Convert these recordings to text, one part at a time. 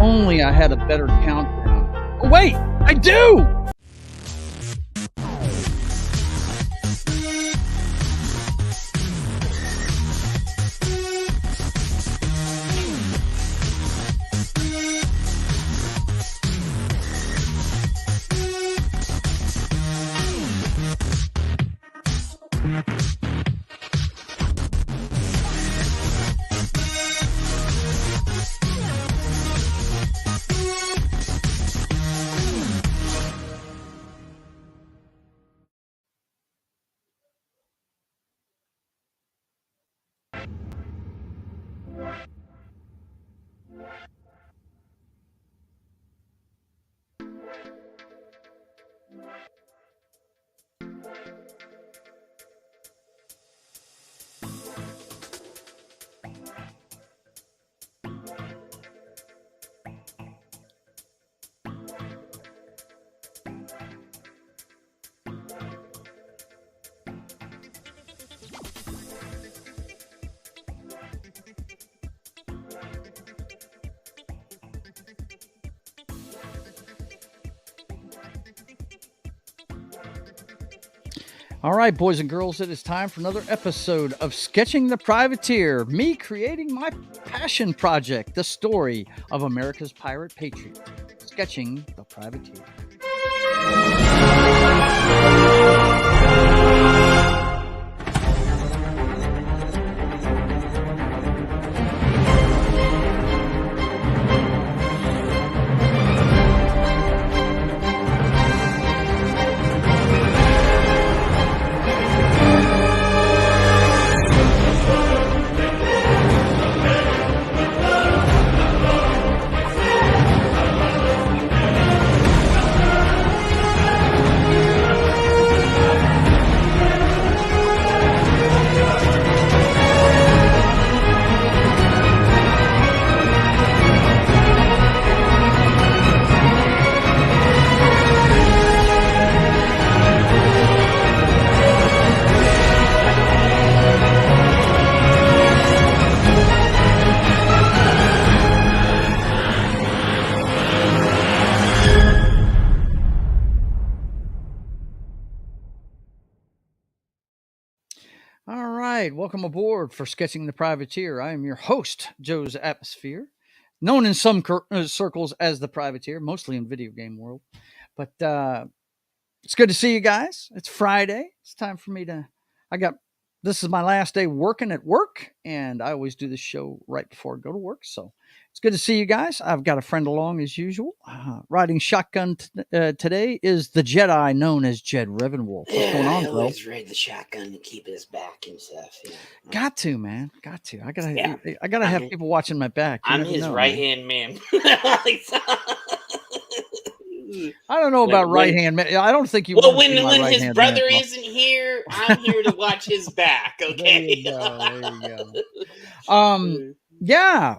only I had a better countdown. Oh, wait, I do! All right, boys and girls, it is time for another episode of Sketching the Privateer, me creating my passion project, the story of America's pirate Patriot, Sketching the Privateer. Welcome aboard for Sketching the Privateer. I am your host, Joe's Atmosphere, known in some circles as the Privateer, mostly in video game world. But it's good to see you guys. It's Friday. It's time for me to. This is my last day working at work, and I always do this show right before I go to work. So it's good to see you guys. I've got a friend along as usual. Riding shotgun today is the Jedi known as Jed Revenwolf. What's going on, bro? I always ride the shotgun to keep his back and stuff. Yeah. Got to, man. Got to. I gotta have people watching my back. I'm his right-hand man. I don't know about right-hand man. I don't think you. Well, when his brother isn't here, I'm here to watch his back. Okay. There you go. Yeah.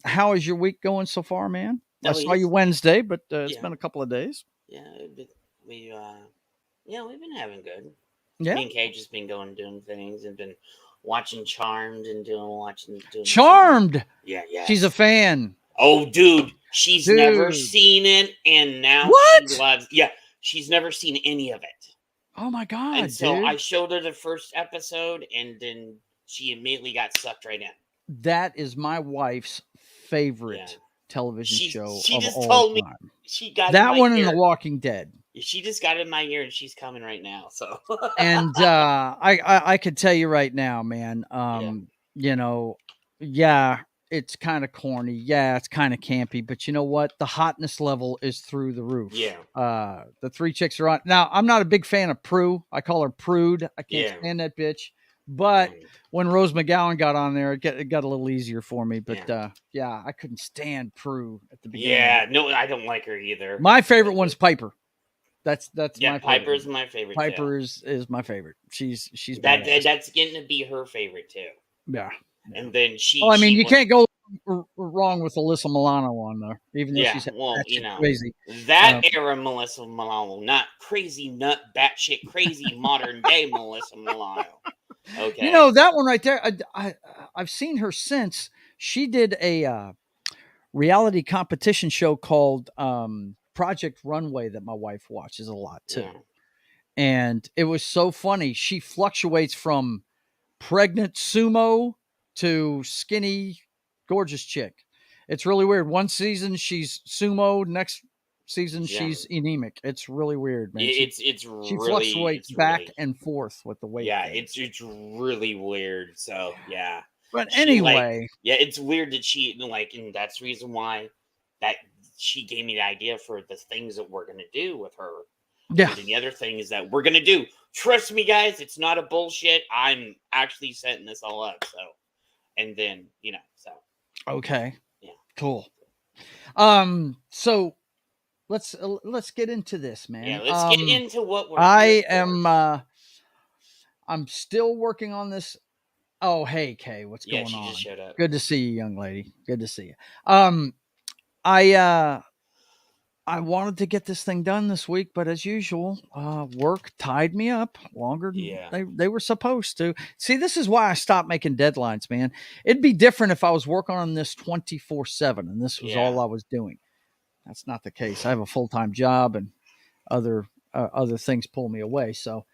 How is your week going so far, man? I saw you Wednesday, but it's been a couple of days. Yeah, we've been having good. Yeah. Me and Cage has been doing things and been watching Charmed and doing Charmed. Yeah. She's a fan. Oh, dude, she's never seen it, and now she loves. Yeah, she's never seen any of it. Oh my god! And so I showed her the first episode, and then she immediately got sucked right in. That is my wife's favorite television show she of just all told time. Me she got that in my one ear. and The Walking Dead. She just got in my ear, and she's coming right now. So, and I could tell you right now, man. It's kind of corny. Yeah, it's kind of campy, but you know what? The hotness level is through the roof. Yeah. The three chicks are on. Now, I'm not a big fan of Prue. I call her Prude. I can't stand that bitch. But when Rose McGowan got on there, it got a little easier for me. But I couldn't stand Prue at the beginning. Yeah, no, I don't like her either. My favorite one's Piper. That's my favorite. Piper's my favorite. Piper is my favorite. She's that's getting to be her favorite too. Yeah. And then you can't go wrong with Alyssa Milano on there, even though she's crazy. That era Melissa Milano, not crazy nut batshit crazy modern day Melissa Milano. Okay, that one right there. I've seen her since. She did a reality competition show called Project Runway that my wife watches a lot too. Yeah. And it was so funny. She fluctuates from pregnant sumo to skinny, gorgeous chick. It's really weird. One season she's sumo, next season Yeah. she's anemic. It's really weird, man. It's She really fluctuates back and forth with the weight yeah, thing. it's really weird. So yeah. But She anyway, yeah, it's weird that she like, and that's the reason why that she gave me the idea for the things that we're gonna do with her. yeah. And the other thing is that we're gonna do. Trust me, guys, it's not a bullshit. I'm actually setting this all up. So, and then so Okay. yeah, Cool. So let's get into this, yeah. man. Let's get into what we're here I for. am I'm still working on this. Oh, hey Kay, what's Yeah, going she on? just showed up. Good to see you, young lady. Good to see you. I wanted to get this thing done this week, but as usual, work tied me up longer than Yeah. they were supposed to. See, this is why I stopped making deadlines, man. It'd be different if I was working on this 24/7 and this was all I was doing. That's not the case. I have a full-time job and other things pull me away. So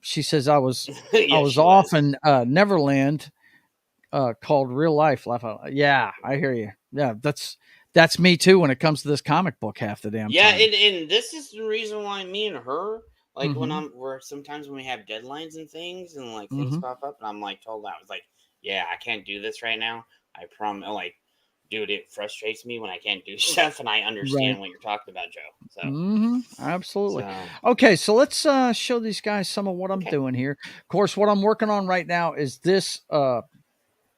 she says I was Yeah, she off was. in Neverland, called Real Life. Laugh out. Yeah, I hear you. Yeah, that's me too when it comes to this comic book half the damn Yeah, time. and this is the reason why me and her, like, when Mm-hmm. we're sometimes when we have deadlines and things, and like things Mm-hmm. pop up, and I'm like told, I was like, yeah, I can't do this right now. I promise. Like, dude, it frustrates me when I can't do stuff, and I Right. understand what you're talking about, Joe. So Mm-hmm. Absolutely. so Okay, so let's show these guys some of what I'm okay. doing here. Of course, what I'm working on right now is this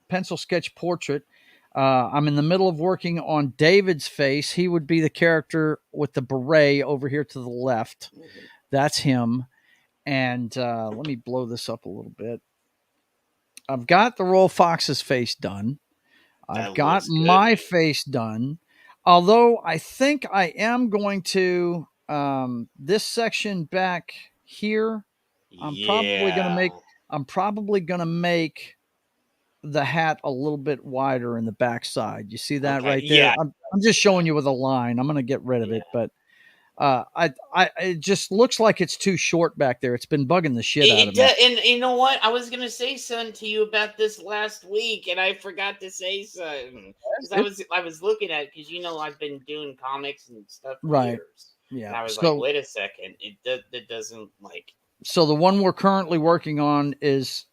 pencil sketch portrait. I'm in the middle of working on David's face. He would be the character with the beret over here to the left. Mhm. That's him. And let me blow this up a little bit. I've got the Royal Fox's face done. I've That got looks good, my man. face done. Although I think I am going to this section back here. I'm probably going to Yeah. make. I'm probably going to make the hat a little bit wider in the backside. You see that Okay. right there? Yeah. I'm just showing you with a line. I'm going to get rid of Yeah. it, but it just looks like it's too short back there. It's been bugging the shit out It of me. does, and you know what? I was gonna say something to you about this last week, and I forgot to say something because It, I was looking at because I've been doing comics and stuff for right. years, and Yeah. I was like, So wait a second, it doesn't like. the one we're currently working on is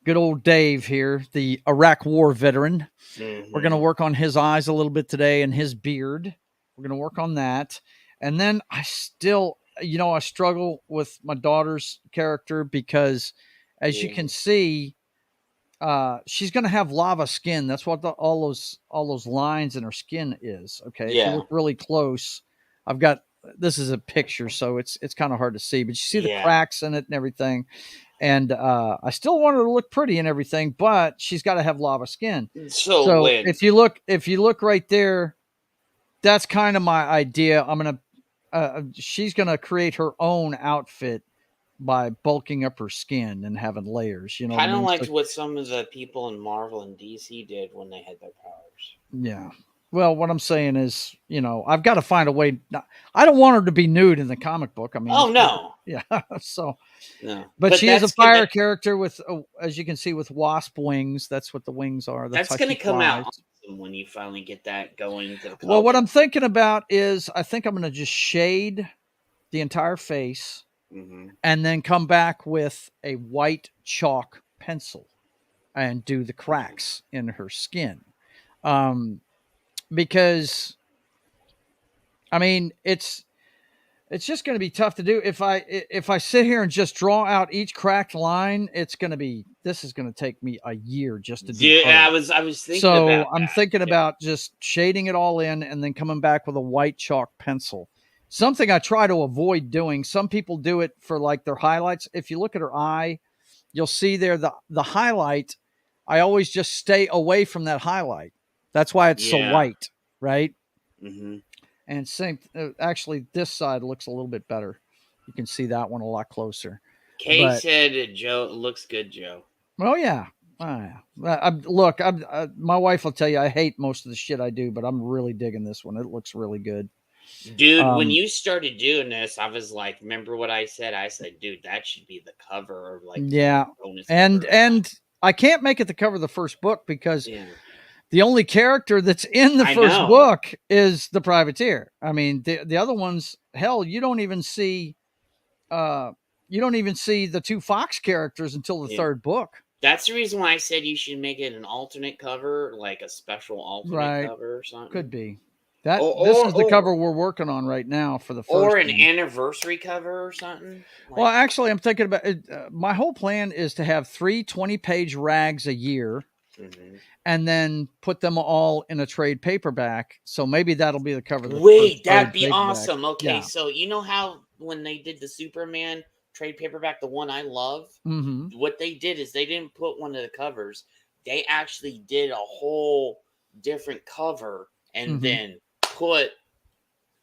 good old Dave here, the Iraq War veteran. We're going to Mm-hmm. work on his eyes a little bit today and his beard. We're going to work on that. And then I still, I struggle with my daughter's character because, as you Yeah, can see, she's going to have lava skin. That's what all those lines in her skin is. Okay, if you yeah, look really close, I've got this is a picture, so it's kind of hard to see, but you see the yeah. cracks in it and everything. And I still want her to look pretty and everything, but she's got to have lava skin. So So when if you look right there, that's kind of my idea. I'm gonna she's gonna create her own outfit by bulking up her skin and having layers. You know what I kind of mean? like So what some of the people in Marvel and DC did when they had their powers. yeah. Well, what I'm saying is, I've got to find a way. I don't want her to be nude in the comic book. I mean, Oh no, yeah. So, no, but but she is a fire character with, as you can see, with wasp wings. That's what the wings are. That's that's how she gonna come out flies. awesome when you finally get that going to the Well, what color. I'm thinking about is, I think I'm going to just shade the entire face Mm-hmm. and then come back with a white chalk pencil and do the Okay. cracks in her skin. Um, because I mean, it's just going to be tough to do if I sit here and just draw out each cracked line. This is going to take me a year just to do Yeah, her. I was thinking So about I'm that. thinking about just shading it all in and then coming back with a white chalk pencil. Something I try to avoid doing. Some people do it for like their highlights. If you look at her eye, you'll see there the highlight. I always just stay away from that highlight. That's why it's so Yeah. white, right? Mm-hmm. And same, actually, this side looks a little bit better. You can see that one a lot closer. Kay But said, "Joe, it looks good, Joe." oh yeah, Look, my wife will tell you I hate most of the shit I do, but I'm really digging this one. It looks really good. Dude, when you started doing this, I was like, remember what I said? I said, dude, that should be the cover, like yeah, bonus and cover. and I can't make it the cover of the first book because Yeah, the only character that's in the I first know. book is the privateer. I mean, the other ones, hell, you don't even see the two Fox characters until the Yeah. third book. That's the reason why I said you should make it an alternate cover, like a special alternate Right. cover or Could something. be. That Or this or is the or, cover we're working on right now for the or first an one. anniversary cover or something. Well, Like, actually, I'm thinking about it. My whole plan is to have 3 20-page rags a year mhm. and then put them all in a trade paperback. So maybe that'll be the cover of the first Wait, that'd trade be paperback. awesome. Okay, Yeah. so you know how when they did the Superman trade paperback, the one I love, Mm-hmm. what they did is they didn't put one of the covers. They actually did a whole different cover and Mm-hmm. then put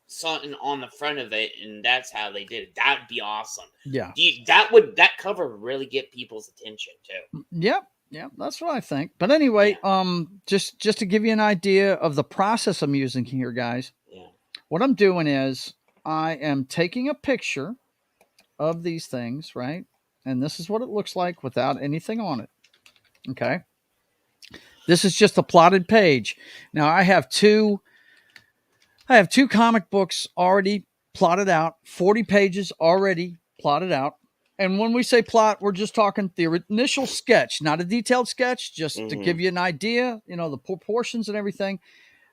something on the front of it, and that's how they did it. That'd be awesome. Yeah. That cover would really get people's attention too. Yep. Yeah, that's what I think. But anyway, Yeah, just to give you an idea of the process I'm using here, guys, yeah, what I'm doing is I am taking a picture of these things, right? And this is what it looks like without anything on it. Okay. This is just a plotted page. Now I have two comic books already plotted out, 40 pages already plotted out. And when we say plot, we're just talking the initial sketch, not a detailed sketch, just to hmm give you an idea, the proportions and everything.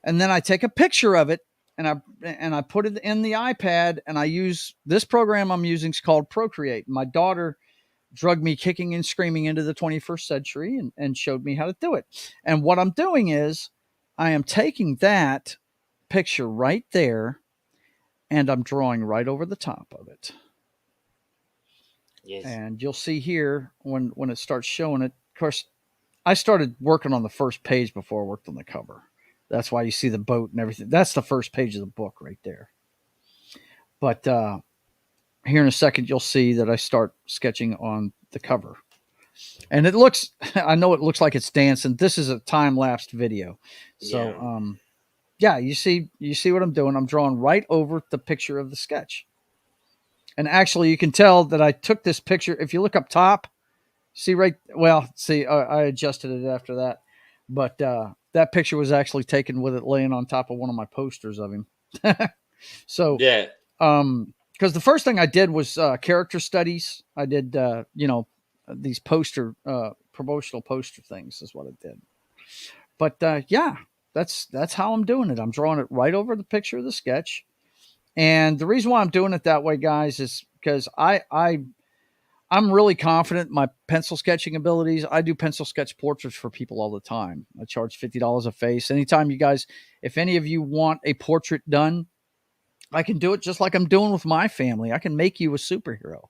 And then I take a picture of it and I put it in the iPad and I use this program I'm using is called Procreate. My daughter drug me kicking and screaming into the 21st century and showed me how to do it. And what I'm doing is I am taking that picture right there and I'm drawing right over the top of it. yes, And you'll see here when it starts showing it. Of course, I started working on the first page before I worked on the cover. That's why you see the boat and everything. That's the first page of the book right there. But here in a second, you'll see that I start sketching on the cover. And it looks, I know it looks like it's dancing. This is a time lapsed video. So, yeah. yeah, you see what I'm doing. I'm drawing right over the picture of the sketch. And actually, you can tell that I took this picture. If you look up top, see right, well, see, I adjusted it after that. But that picture was actually taken with it laying on top of one of my posters of him. So, Yeah. Because the first thing I did was character studies. I did, these promotional poster things is what I did. But yeah, that's how I'm doing it. I'm drawing it right over the picture of the sketch. And the reason why I'm doing it that way, guys, is because I'm really confident in my pencil sketching abilities. I do pencil sketch portraits for people all the time. I charge $50 a face. Anytime you guys, if any of you want a portrait done, I can do it just like I'm doing with my family. I can make you a superhero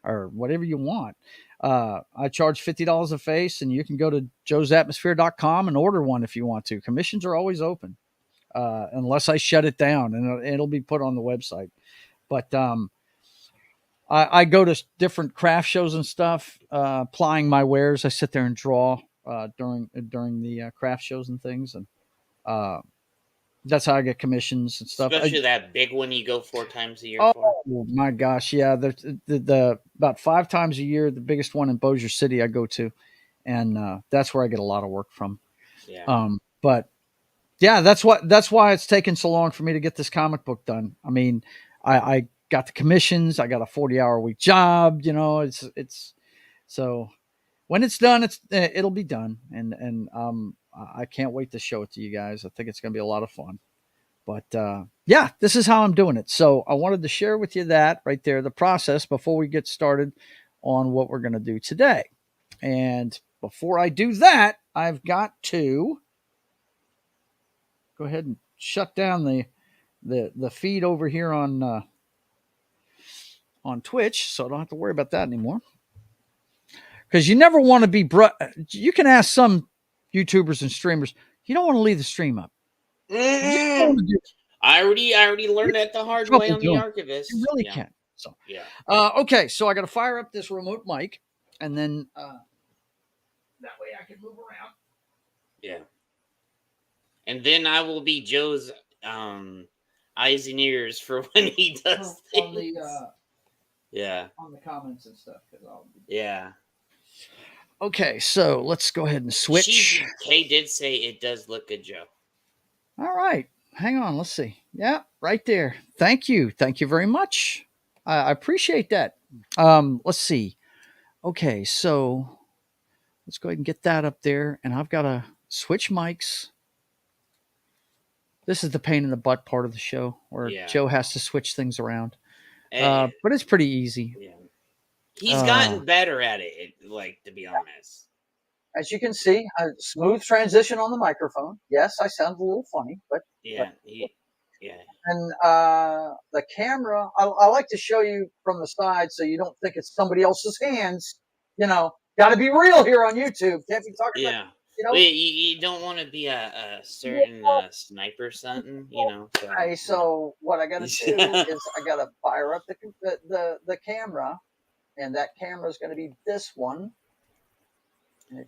or whatever you want. I charge $50 a face, and you can go to joesatmosphere.com and order one if you want to. Commissions are always open, unless I shut it down, and it'll be put on the website. But I go to different craft shows and stuff, plying my wares. I sit there and draw during the craft shows and things, and uh, that's how I get commissions and stuff. Especially that big one you go 4 times a year Oh for. my gosh, yeah. The about 5 times a year, the biggest one in Bossier City I go to, and that's where I get a lot of work from. Yeah. But yeah, that's why it's taken so long for me to get this comic book done. I mean, I got the commissions. I got a 40-hour week job. It's so when it's done, it'll be done, and I can't wait to show it to you guys. I think it's gonna be a lot of fun. But yeah, this is how I'm doing it. So I wanted to share with you that right there, the process before we get started on what we're going to do today. And before I do that, I've got to go ahead and shut down the feed over here on Twitch, so I don't have to worry about that anymore. Because you never want to be you can ask some YouTubers and streamers, you don't want to leave the stream up. You don't want to do I already learned that the hard way trouble on the doing it. You Archivist. really Yeah. can. So Yeah. okay, so I got to fire up this remote mic, and then that way I can move around. Yeah. And then I will be Joe's eyes and ears for when he does on things. the comments and stuff. Yeah. Okay, so let's go ahead and switch. Kay did say it does look good, Joe. All right, hang on. Let's see. Yeah, right there. Thank you very much. I appreciate that. Let's see. Okay, so let's go ahead and get that up there, and I've got to switch mics. This is the pain in the butt part of the show, where Joe has to switch things around. But it's pretty easy. Yeah. He's gotten better at it, like, to be honest. As you can see, a smooth transition on the microphone. Yes, I sound a little funny, but yeah. And the camera, I like to show you from the side so you don't think it's somebody else's hands. You know, got to be real here on YouTube. Can't be talking about, you know. You don't want to be a certain sniper or something, you know. So, okay, so what I got to do is I got to fire up the camera, and that camera is going to be this one.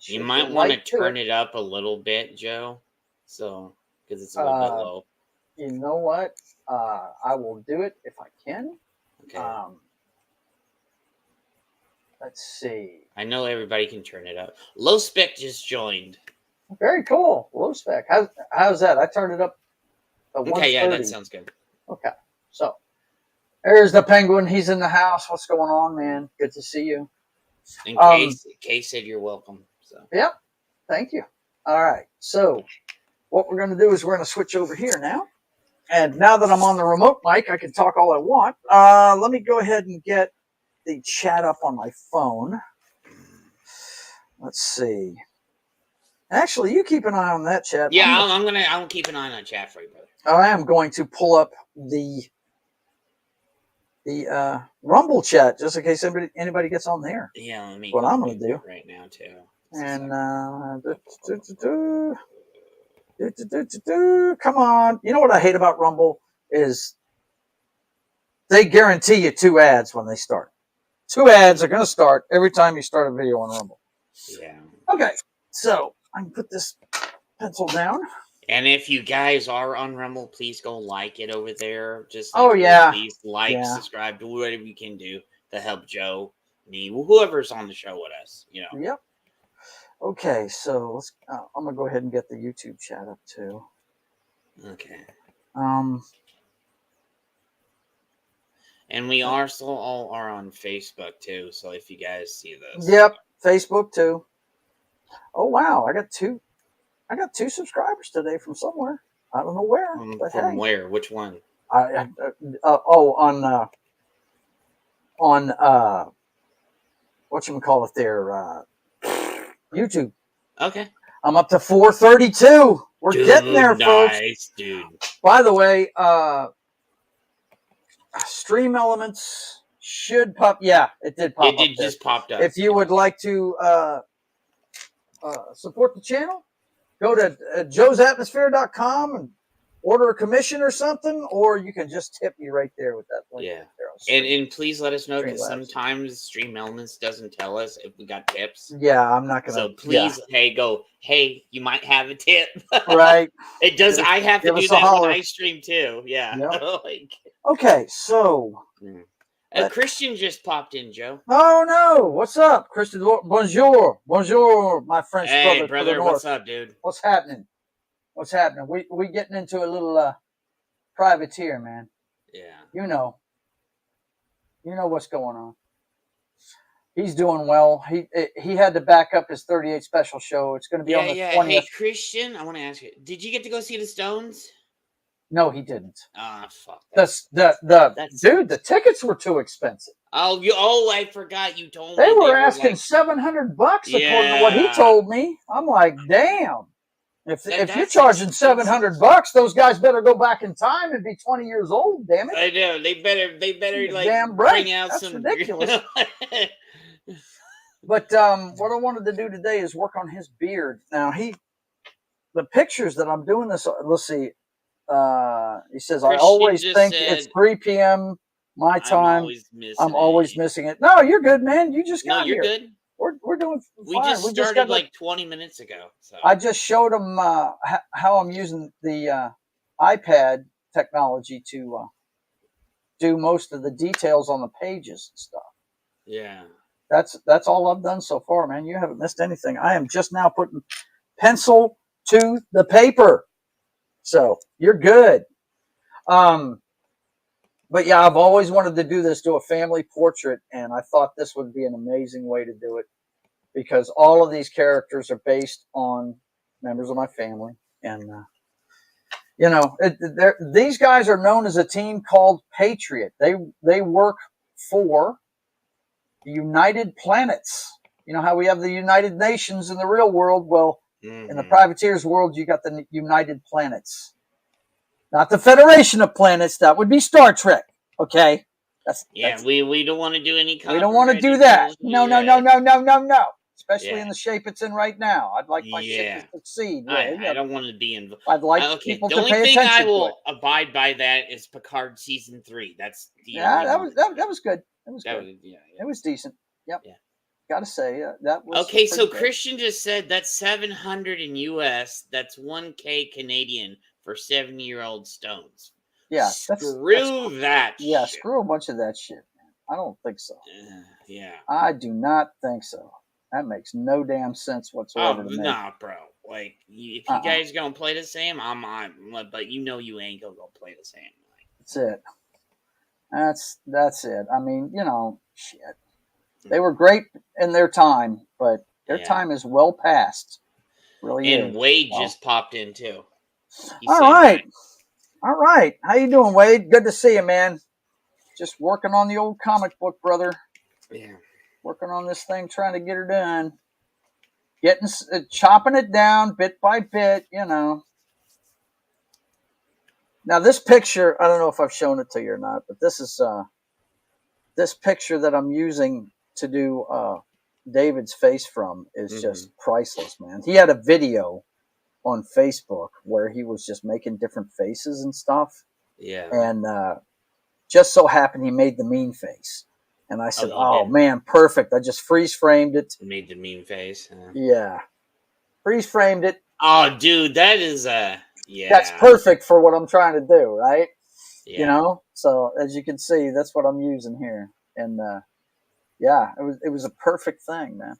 You might want to turn it up a little bit, Joe, so because it's a little bit low. You know what? I will do it if I can. Okay. Let's see. I know everybody can turn it up. Low Spec just joined. Very cool. Low Spec. How's that? I turned it up. Okay, yeah, that sounds good. Okay, so there's the penguin. He's in the house. What's going on, man? Good to see you. And Kay said you're welcome. So. Yep. Thank you. All right. So what we're going to do is we're going to switch over here now. And now that I'm on the remote mic, I can talk all I want. Let me go ahead and get the chat up on my phone. Let's see. Actually, you keep an eye on that chat. Yeah, I'll keep an eye on that chat for you, brother. I am going to pull up the Rumble chat just in case anybody gets on there. Yeah, let me. What I'm going to do right now too. And come on. You know what I hate about Rumble is they guarantee you 2 ads when they start. 2 ads are going to start every time you start a video on Rumble. Yeah. Okay, so I can put this pencil down. And if you guys are on Rumble, please go like it over there. Just please like, subscribe, do whatever you can do to help Joe, me, whoever's on the show with us. You know. Yep. Okay, so let's. I'm gonna go ahead and get the YouTube chat up too. Okay. And we also all are on Facebook too. So if you guys see this. Yep, Facebook too. Oh wow, I got 2 subscribers today from somewhere. I don't know where. From where? Which one? On whatchamacallit there, YouTube. Okay. I'm up to 432. We're getting there, folks. Nice, dude. By the way, Stream Elements should pop. Yeah, it did pop up. It just popped up. If you would like to support the channel, go to joesatmosphere.com and order a commission or something, or you can just tip me right there with that link. Yeah. And please let us know, because sometimes Stream Elements doesn't tell us if we got tips. Yeah, I'm not going to. So please, hey, you might have a tip. Right. It does. I have to do that when I stream too. Yeah. Yep. Okay, so. Christian just popped in, Joe. Oh, no. What's up, Christian? Bonjour. Bonjour, my French brother. Hey, brother, what's up, dude? What's happening? What's happening? We getting into a little privateer, man. Yeah. You know what's going on. He's doing well. He had to back up his 38 special show. It's going to be on the 20th. Hey, Christian, I want to ask you, did you get to go see the Stones? No, he didn't. Ah, fuck. Dude, the tickets were too expensive. I forgot you told me. They were asking $700 according to what he told me. I'm like, damn. If you're charging $700, those guys better go back in time and be 20 years old. Damn it! I know they better like damn right. Bring out That's some ridiculous. But what I wanted to do today is work on his beard. Now the pictures that I'm doing this. Let's see. He says I always think it's 3 p.m. my time. I'm always missing it. No, you're good, man. You just got here. You're good. we're doing fine. We just started like 20 minutes ago. So I just showed them how I'm using the iPad technology to do most of the details on the pages and stuff. Yeah. That's all I've done so far, man. You haven't missed anything. I am just now putting pencil to the paper. So you're good. But yeah, I've always wanted to do this, do a family portrait, and I thought this would be an amazing way to do it because all of these characters are based on members of my family. And, you know, these guys are known as a team called Patriot. They work for the United Planets. You know how we have the United Nations in the real world? Well, in the Privateers world, you got the United Planets. Not the Federation of Planets. That would be Star Trek. Okay. We don't want to do any. We don't want to do that. No. Especially in the shape it's in right now. I'd like my ship to succeed. I don't want to be involved. I'd like people to pay attention. The only thing I will abide by that is Picard season 3. That's the that was good. That was good. It was decent. Yep. Yeah. Gotta say that was okay. So good. Christian just said that's 700 in US. That's 1K Canadian for 7-year-old stones. Yeah, screw that. Yeah, shit. Screw a bunch of that shit, man. I don't think so. Yeah, I do not think so. That makes no damn sense whatsoever. Nah, bro. Like, if you guys gonna play the same, I'm on. But you know you ain't gonna play the same. That's it. That's it. I mean, you know, shit. They were great in their time, but their time is well past. Really. And Wade just popped in too. All right. All right. How you doing, Wade? Good to see you, man. Just working on the old comic book, brother. Yeah. Working on this thing, trying to get her done. Chopping it down bit by bit, you know. Now, this picture, I don't know if I've shown it to you or not, but this is this picture that I'm using to do David's face from is just priceless, man. He had a video on Facebook where he was just making different faces and stuff. Yeah. And just so happened he made the mean face. And I said, oh man, perfect. I just freeze framed it. Made the mean face. Yeah. Freeze framed it. Oh, dude, that is that's perfect for what I'm trying to do, right? Yeah. You know? So as you can see, that's what I'm using here. And yeah, it was a perfect thing, man.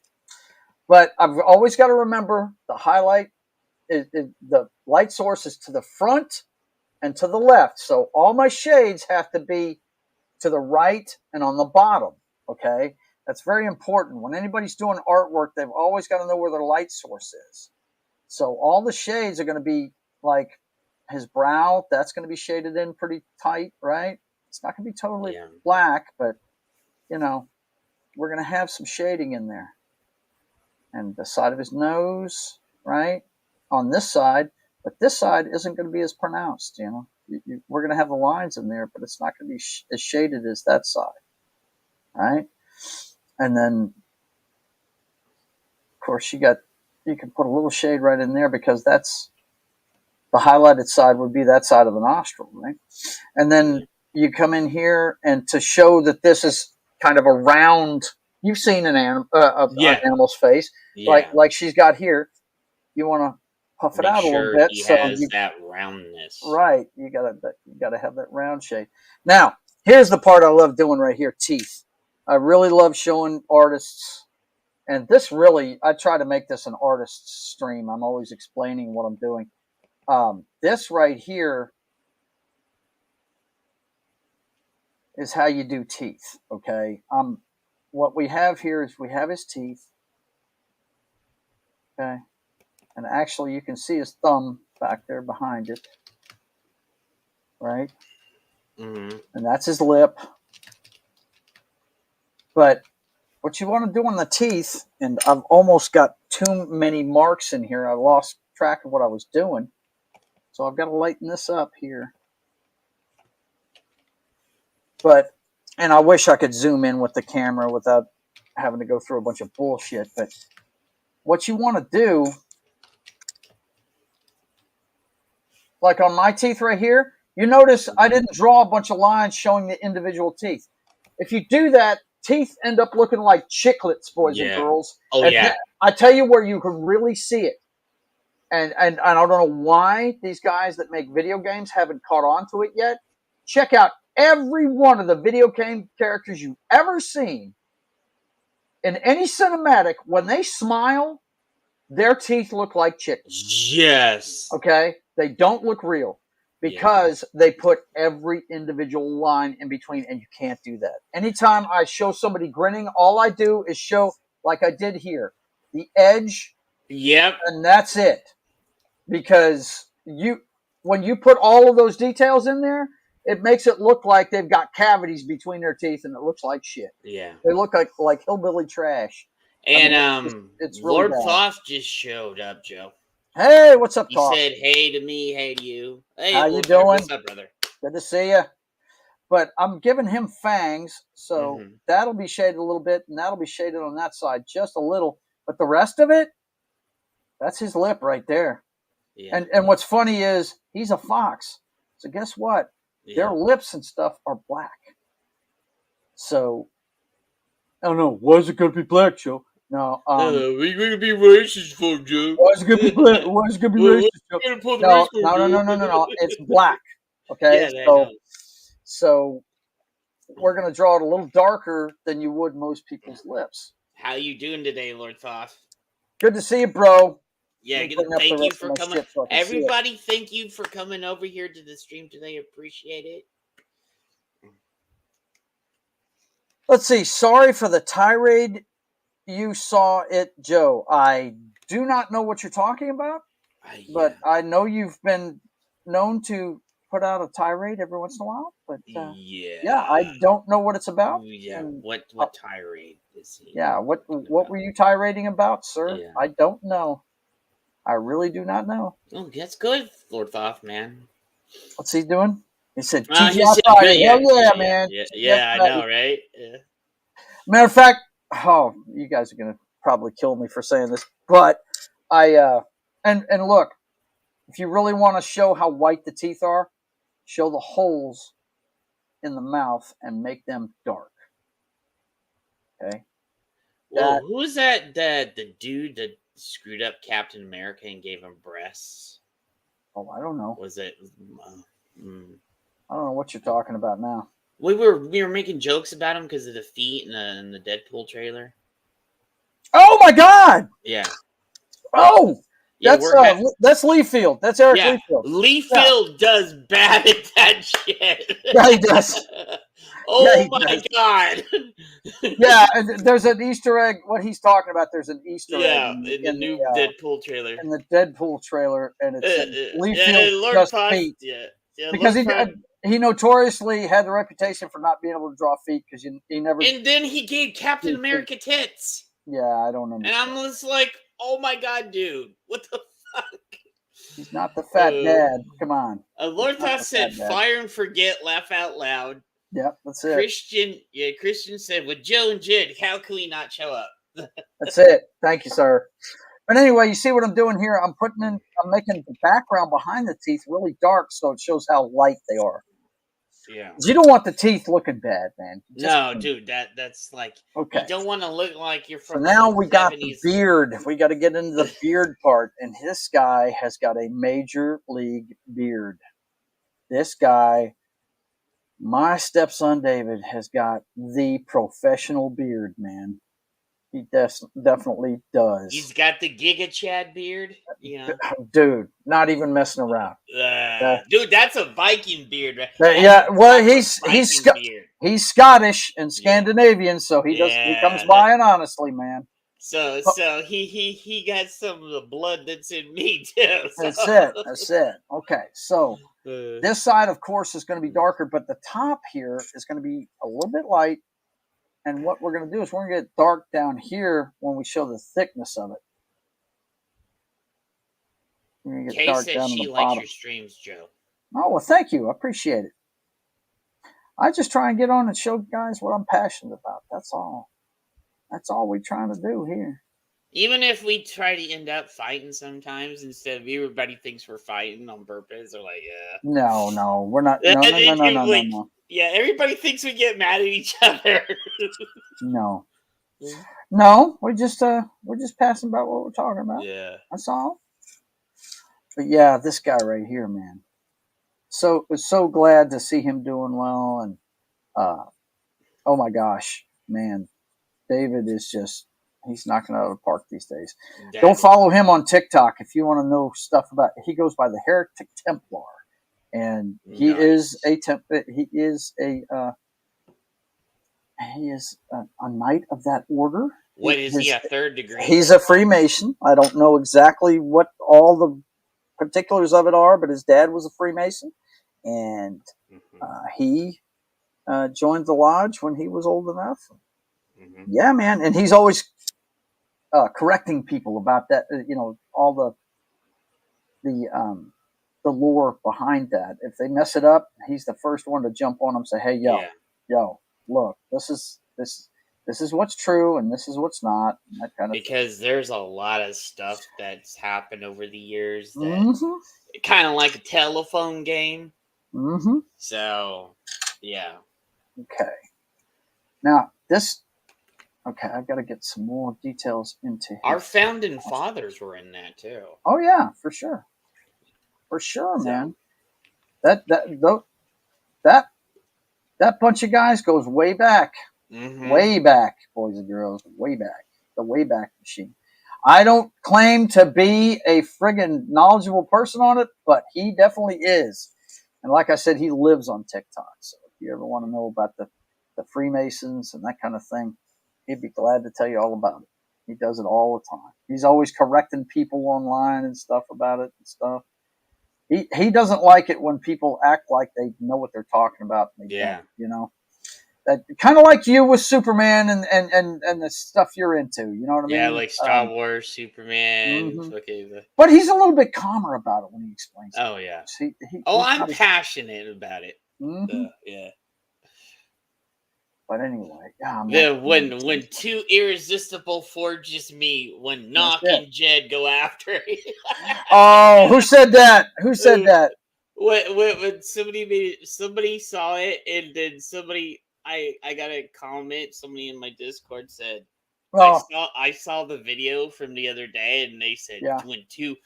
But I've always got to remember the highlight. The light source is to the front and to the left. So all my shades have to be to the right and on the bottom. Okay. That's very important. When anybody's doing artwork, they've always got to know where their light source is. So all the shades are going to be like his brow. That's going to be shaded in pretty tight, right? It's not going to be totally black, but you know, we're going to have some shading in there. And the side of his nose, right? On this side, but this side isn't going to be as pronounced, you know. We're going to have the lines in there, but it's not going to be as shaded as that side, right? And then, of course, you can put a little shade right in there because that's the highlighted side would be that side of the nostril, right? And then you come in here and to show that this is kind of a round. You've seen an animal's face, like she's got here. You want to puff it out a little bit, so has that roundness. Right, you gotta have that round shape. Now, here's the part I love doing right here: teeth. I really love showing artists, and this really, I try to make this an artist's stream. I'm always explaining what I'm doing. This right here is how you do teeth. Okay, what we have here is we have his teeth. Okay. And actually, you can see his thumb back there behind it, right? Mm-hmm. And that's his lip. But what you want to do on the teeth, and I've almost got too many marks in here. I lost track of what I was doing. So I've got to lighten this up here. And I wish I could zoom in with the camera without having to go through a bunch of bullshit. But what you want to do, like on my teeth right here, you notice I didn't draw a bunch of lines showing the individual teeth. If you do that, teeth end up looking like chiclets, boys and girls. Oh, and yeah. I tell you where you can really see it. And I don't know why these guys that make video games haven't caught on to it yet. Check out every one of the video game characters you've ever seen. In any cinematic, when they smile, their teeth look like chickens. Yes. Okay? They don't look real because they put every individual line in between, and you can't do that. Anytime I show somebody grinning, all I do is show, like I did here, the edge. Yep. And that's it. Because when you put all of those details in there, it makes it look like they've got cavities between their teeth, and it looks like shit. Yeah, they look like hillbilly trash. And it's really Lord bad. Thoth just showed up, Joe. Hey, what's up, He Thoth? said, "Hey to me, hey to you. Hey, how you doing? What's up, brother? Good to see you." But I'm giving him fangs, so that'll be shaded a little bit, and that'll be shaded on that side just a little. But the rest of it, that's his lip right there. Yeah. And what's funny is he's a fox. So guess what? Yeah. Their lips and stuff are black. So I don't know. Why is it going to be black, Joe? No. We're going to be racist for Joe. Why is it going to be black? Why is it going to be racist, Joe? No. It's black. Okay. Yeah, so we're going to draw it a little darker than you would most people's lips. How you doing today, Lord Thoth? Good to see you, bro. Yeah, thank you for coming. Everybody, thank you for coming over here to the stream today. Appreciate it. Let's see. Sorry for the tirade. You saw it, Joe. I do not know what you're talking about, but I know you've been known to put out a tirade every once in a while. But yeah, I don't know what it's about. Yeah, and what tirade is he? Yeah, what were you tirading about, sir? Yeah. I don't know. I really do not know. Oh, that's good, Lord Thoth, man. What's he doing? He said, Hell yeah, man. Yeah, I know, right? Yeah. Matter of fact, you guys are going to probably kill me for saying this, but and look, if you really want to show how white the teeth are, show the holes in the mouth and make them dark. Okay? Well, who's that? The dude that screwed up Captain America and gave him breasts? Oh, I don't know. Was it? I don't know what you're talking about now. We were making jokes about him because of the feet in the Deadpool trailer. Oh my God! Yeah. Oh, that's Leafield. That's Eric Leafield. Leafield does bad at that shit. Yeah, he does. My God. Yeah, and there's an Easter egg. What he's talking about, there's an Easter egg. Yeah, in the new Deadpool trailer. In the Deadpool trailer, and it's Leafield just feet. Yeah, because he notoriously had the reputation for not being able to draw feet because he never. And then he gave Captain America tits. Yeah, I don't understand. And I'm just like, oh my God, dude, what the fuck? He's not the fat dad. Come on. Lord Thoth said, "Fire and forget, laugh out loud." Yep, that's it. Christian said, "With Joe and Jid, how can we not show up?" That's it. Thank you, sir. But anyway, you see what I'm doing here? I'm making the background behind the teeth really dark so it shows how light they are. Yeah. You don't want the teeth looking bad, man. No, dude, that's like, you don't want to look like you're from. So now we got the beard. We got to get into the beard part, and this guy has got a major league beard. This guy, my stepson David, has got the professional beard, man. He definitely does. He's got the Giga Chad beard. Yeah. Dude, not even messing around. Dude, that's a Viking beard. Yeah, well, he's Scottish and Scandinavian, so he comes by it honestly, man. So he got some of the blood that's in me too. So. That's it. Okay, so this side, of course, is going to be darker, but the top here is going to be a little bit light. And what we're going to do is we're going to get dark down here when we show the thickness of it. We're going to get dark down she the likes bottom. Your streams, Joe. Oh, well, thank you. I appreciate it. I just try and get on and show guys what I'm passionate about. That's all. That's all we're trying to do here. Even if we try to end up fighting sometimes instead of everybody thinks we're fighting on purpose or like, No, we're not. No. Yeah, everybody thinks we get mad at each other. No. No, we're just passing about what we're talking about. Yeah. That's all. But yeah, this guy right here, man. So was so glad to see him doing well, and oh my gosh, man, David is just he's knocking it out of the park these days. Go follow him on TikTok if you want to know stuff about. He goes by the Heretic Templar, and he is a knight of that order. What is he? A third degree? He's a Freemason. I don't know exactly what all the particulars of it are, but his dad was a Freemason, and he joined the lodge when he was old enough. Mm-hmm. Yeah, man, and he's always correcting people about that. All the lore behind that. If they mess it up, he's the first one to jump on them and say, "Hey, yo, look, this is what's true and this is what's not." And that kind of because thing. There's a lot of stuff that's happened over the years that kind of like a telephone game. Mm-hmm. So, yeah. Okay. Now this. Okay, I've got to get some more details into our founding fathers were in that too. Oh yeah, for sure, man. That bunch of guys goes way back, way back, boys and girls, way back, the Wayback Machine. I don't claim to be a friggin' knowledgeable person on it, but he definitely is. And like I said, he lives on TikTok. So if you ever want to know about the Freemasons and that kind of thing, he'd be glad to tell you all about it. He does it all the time. He's always correcting people online and stuff about it and stuff. He doesn't like it when people act like they know what they're talking about. And they don't, you know, kind of like you with Superman and the stuff you're into. You know what I mean? Yeah, like Star Wars, Superman. But he's a little bit calmer about it when he explains it. Oh yeah. I'm passionate about it. Yeah. But anyway, when two irresistible forges meet, when Knock and Jed go after it. Oh, who said that? Who said that? When somebody saw it, and then I got a comment. Somebody in my Discord said, I saw the video from the other day, and they said when two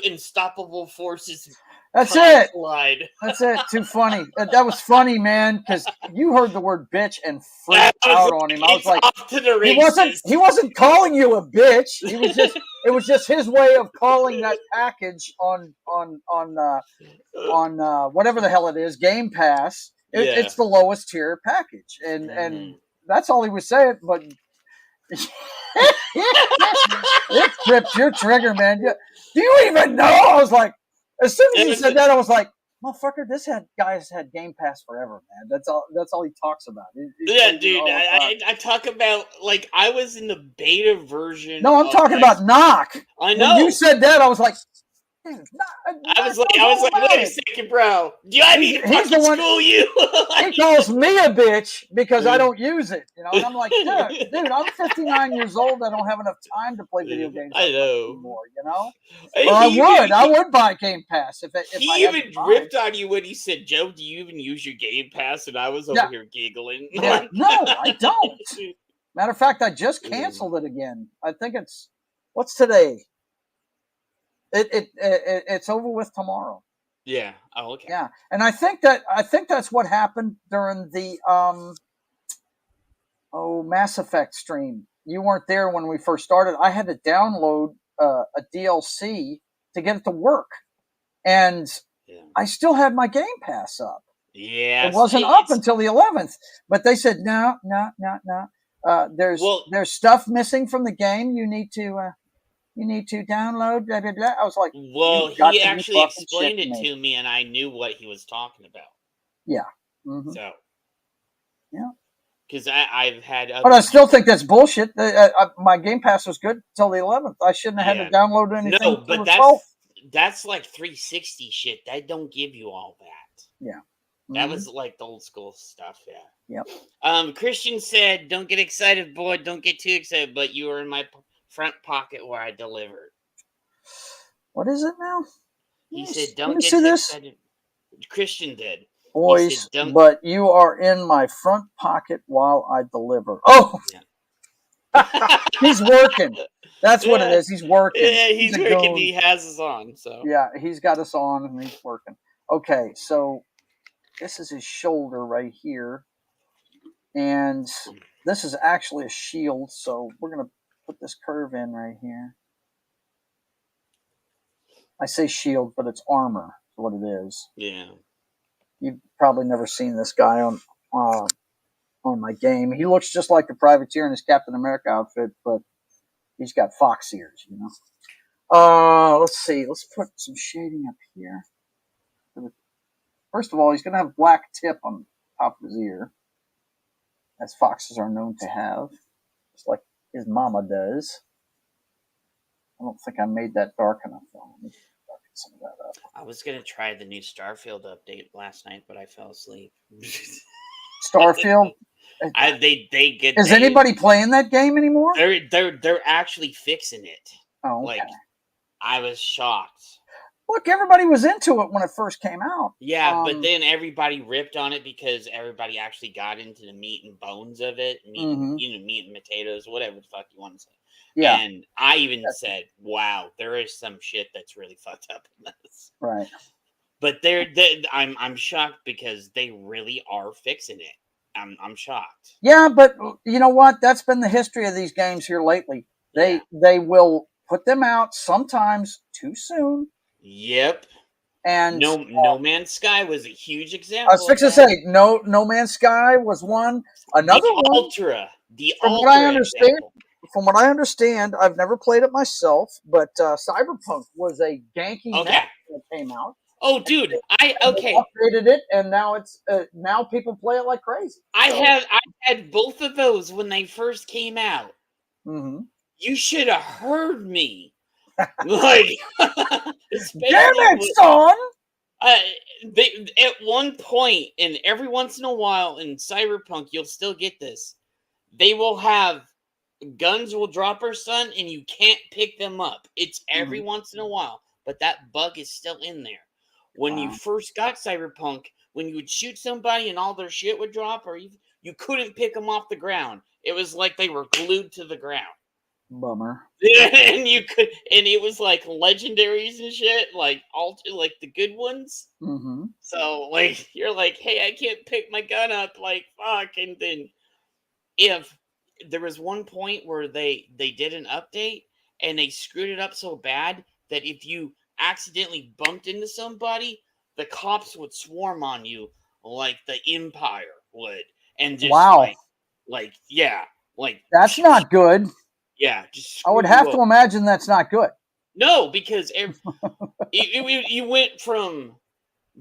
unstoppable forces. That's it. That's it. Too funny. That was funny, man, because you heard the word bitch and freaked out on him. I was like, he wasn't calling you a bitch. It was just his way of calling that package on whatever the hell it is, Game Pass. It's the lowest tier package, and that's all he was saying. But it tripped your trigger, man. Do you even know? I was like. As soon as he said that, I was like, "Motherfucker, guy's had Game Pass forever, man. That's all he talks about." Dude, I talk about like I was in the beta version. No, I'm talking about Knock. I know. When you said that, I was like, dude, I was like, wait a second, bro. Do I need to fucking school you? He calls me a bitch because I don't use it, you know. And I'm like, dude, I'm 59 years old. I don't have enough time to play video games anymore, you know. I would buy Game Pass if he even ripped on you when he said, "Joe, do you even use your Game Pass?" And I was over here giggling. Yeah. No, I don't. Matter of fact, I just canceled it again. I think what's today? It's over with tomorrow. Yeah. Oh, okay. Yeah, and I think that's what happened during the Mass Effect stream. You weren't there when we first started. I had to download a DLC to get it to work, and I still had my Game Pass up. Yeah, it wasn't up until the 11th, but they said no. There's stuff missing from the game. You need to download, blah, blah, blah. I was like, well, he actually explained it to me, and I knew what he was talking about. Yeah. Mm-hmm. So. Yeah. Because I've had but I still think that's bullshit. My Game Pass was good until the 11th. I shouldn't have had to download anything. No, but that's like 360 shit. That don't give you all that. Yeah. Mm-hmm. That was like the old school stuff, Yep. Christian said, "Don't get excited, boy. Don't get too excited." But you were in my front pocket where I delivered. What is it now? He said, "Don't get too excited." Christian did. Boys, but you are in my front pocket while I deliver. Oh, Yeah. He's working. That's what it is. He's working. Yeah, he's working. He has us on. So yeah, he's got us on and he's working. Okay, so this is his shoulder right here, and this is actually a shield. So we're gonna put this curve in right here. I say shield, but it's armor. Is what it is. Yeah. You've probably never seen this guy on my game. He looks just like the Privateer in his Captain America outfit, but he's got fox ears, you know. Let's see. Let's put some shading up here. First of all, he's going to have black tip on top of his ear, as foxes are known to have, just like his mama does. I don't think I made that dark enough, though. Let me darken some of that up. I was going to try the new Starfield update last night, but I fell asleep. Starfield? They get. Is anybody playing that game anymore? They're actually fixing it. Oh, okay. Like, I was shocked. Look, everybody was into it when it first came out. Yeah, but then everybody ripped on it because everybody actually got into the meat and bones of it. Meat and potatoes, whatever the fuck you want to say. Yeah. And I even said, wow, there is some shit that's really fucked up in this. Right. But I'm shocked because they really are fixing it. I'm shocked. Yeah, but you know what? That's been the history of these games here lately. They will put them out sometimes too soon. Yep. And No Man's Sky was a huge example. I was fixing to say No Man's Sky was one. Another one. From what I understand, I've never played it myself, but Cyberpunk was a ganky mess that came out. Oh, dude, they updated it, and now it's now people play it like crazy. I had both of those when they first came out. Mm-hmm. You should have heard me. Like, damn it, son! At one point, and every once in a while in Cyberpunk, you'll still get this. They will have guns will drop her, son, and you can't pick them up. It's every once in a while, but that bug is still in there. When you first got Cyberpunk, when you would shoot somebody and all their shit would drop, or you couldn't pick them off the ground. It was like they were glued to the ground. Bummer. And it was like legendaries and shit, like the good ones. Mm-hmm. So like you're like, hey, I can't pick my gun up, like fuck. And then if there was one point where they did an update and they screwed it up so bad that if you accidentally bumped into somebody, the cops would swarm on you like the Empire would, and just like that's not good. Yeah, just I would have to imagine that's not good. No, because you went from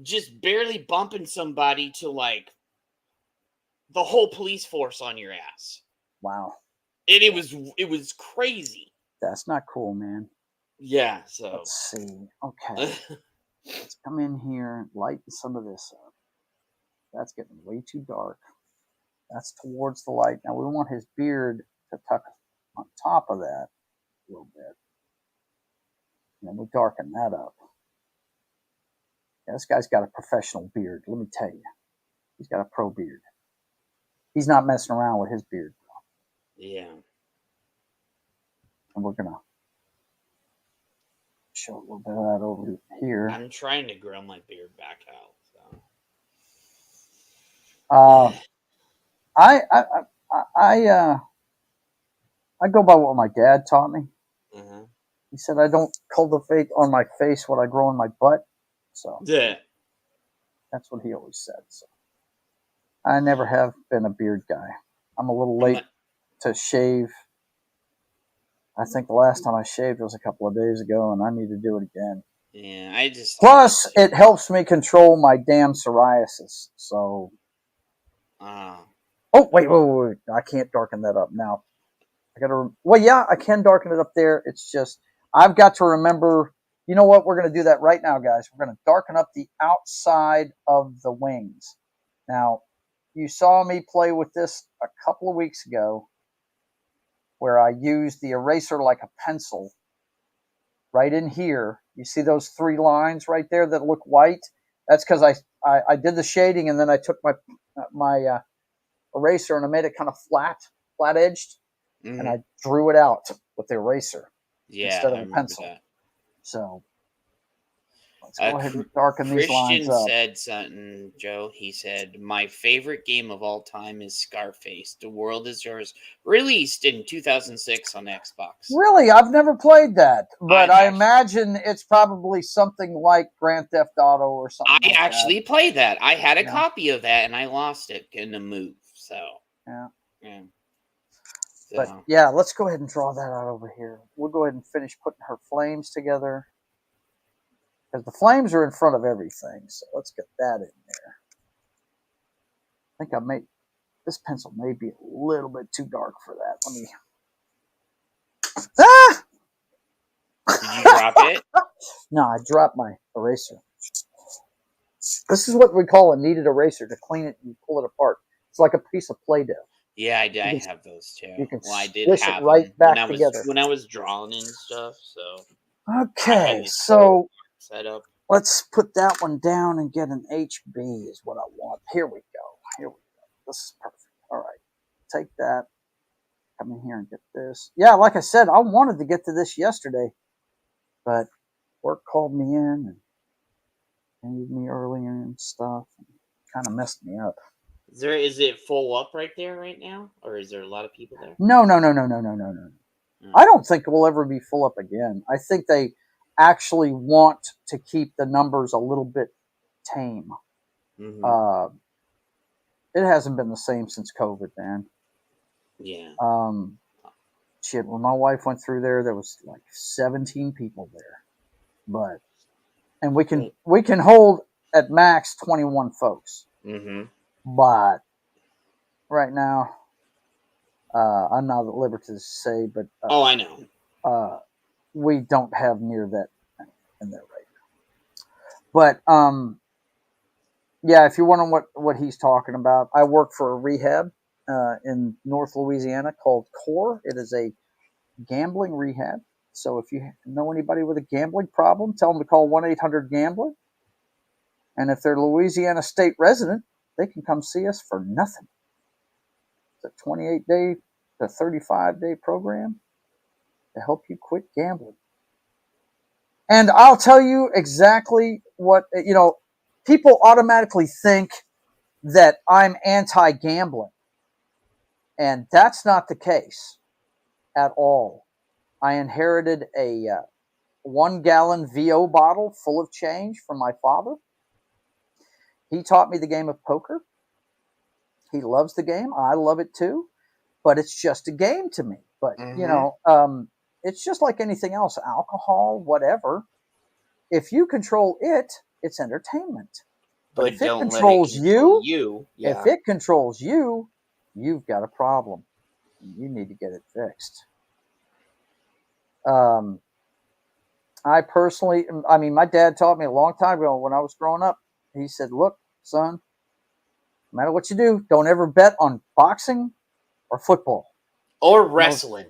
just barely bumping somebody to like the whole police force on your ass. Wow. And it was crazy. That's not cool, man. Yeah, so let's see. Okay. Let's come in here and lighten some of this up. That's getting way too dark. That's towards the light. Now we want his beard to tuck on top of that a little bit. And then we darken that up. Yeah, this guy's got a professional beard. Let me tell you. He's got a pro beard. He's not messing around with his beard. Yeah. And we're going to show a little bit of that over here. I'm trying to grow my beard back out. So. I go by what my dad taught me. Mm-hmm. He said I don't cultivate on my face what I grow in my butt. So yeah, that's what he always said. So I never have been a beard guy. I'm a little late to shave. I think the last time I shaved was a couple of days ago, and I need to do it again. Yeah, Plus, it helps me control my damn psoriasis. So. Oh, wait. I can't darken that up now. I can darken it up there. It's just, I've got to remember, you know what? We're going to do that right now, guys. We're going to darken up the outside of the wings. Now, you saw me play with this a couple of weeks ago where I used the eraser like a pencil right in here. You see those 3 lines right there that look white? That's because I did the shading, and then I took my eraser and I made it kind of flat edged, and I drew it out with the eraser instead of a pencil. That. So let's go ahead and darken these lines up. Christian said something, Joe. He said, "My favorite game of all time is Scarface. The World Is Yours, released in 2006 on Xbox." Really? I've never played that, but I imagine it's probably something like Grand Theft Auto or something. I actually played that. I had a copy of that, and I lost it in the move. So yeah. So. But yeah, let's go ahead and draw that out over here. We'll go ahead and finish putting her flames together, because the flames are in front of everything. So let's get that in there. I think this pencil may be a little bit too dark for that. Let me. Ah! Did you drop it? No, I dropped my eraser. This is what we call a kneaded eraser, to clean it and pull it apart. It's like a piece of Play-Doh. Yeah, I have those too. You can I did have it right back together when I was drawing and stuff. So okay, so set up. Let's put that one down and get an HB is what I want. Here we go. This is perfect. All right, take that. Come in here and get this. Yeah, like I said, I wanted to get to this yesterday, but work called me in and needed me earlier and stuff. Kind of messed me up. Is it full up right there right now, or is there a lot of people there? No. I don't think it will ever be full up again. I think they actually want to keep the numbers a little bit tame. Mm-hmm. It hasn't been the same since COVID, man. Yeah. Shit, when my wife went through there was like 17 people there, and we can hold at max 21 folks. Mm-hmm. But right now, I'm not at liberty to say, but I know. We don't have near that in there right now. But yeah, if you're wondering what he's talking about, I work for a rehab in North Louisiana called CORE. It is a gambling rehab. So if you know anybody with a gambling problem, tell them to call 1-800-GAMBLER. And if they're Louisiana state resident, they can come see us for nothing. It's a 28-day to 35-day program to help you quit gambling. And I'll tell you exactly what, people automatically think that I'm anti-gambling. And that's not the case at all. I inherited a 1-gallon VO bottle full of change from my father. He taught me the game of poker. He loves the game. I love it too. But it's just a game to me. But, it's just like anything else, alcohol, whatever. If you control it, it's entertainment. But if it controls you, if it controls you, you've got a problem. You need to get it fixed. I personally, my dad taught me a long time ago when I was growing up. He said, "Look, son, no matter what you do, don't ever bet on boxing or football or wrestling."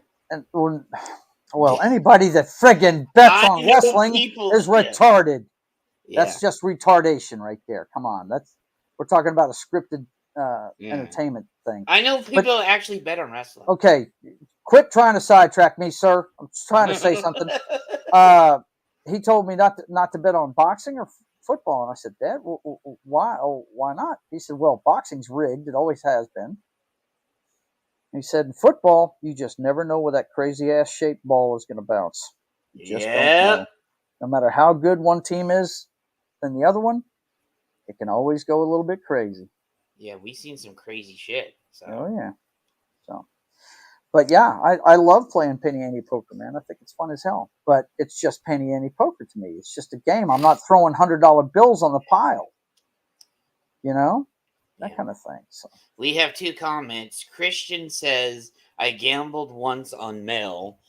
Well, anybody that friggin' bets on wrestling is retarded. Yeah. That's just retardation right there. Come on, we're talking about a scripted entertainment thing. I know people actually bet on wrestling. Okay, quit trying to sidetrack me, sir. I'm just trying to say something. He told me not to bet on boxing or football, and I said, "Dad, why? Oh, why not?" He said, "Well, boxing's rigged. It always has been." He said, "In football, you just never know where that crazy ass shaped ball is going to bounce. You just don't know. No matter how good one team is than the other one, it can always go a little bit crazy." Yeah, we've seen some crazy shit. So. Oh yeah. So, but yeah, I love playing penny ante poker, man. I think it's fun as hell. But it's just penny ante poker to me. It's just a game. I'm not throwing $100 bills on the pile. That kind of thing. So we have 2 comments. Christian says, "I gambled once on Mel.